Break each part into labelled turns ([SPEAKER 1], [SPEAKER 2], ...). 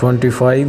[SPEAKER 1] 25۔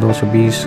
[SPEAKER 1] 220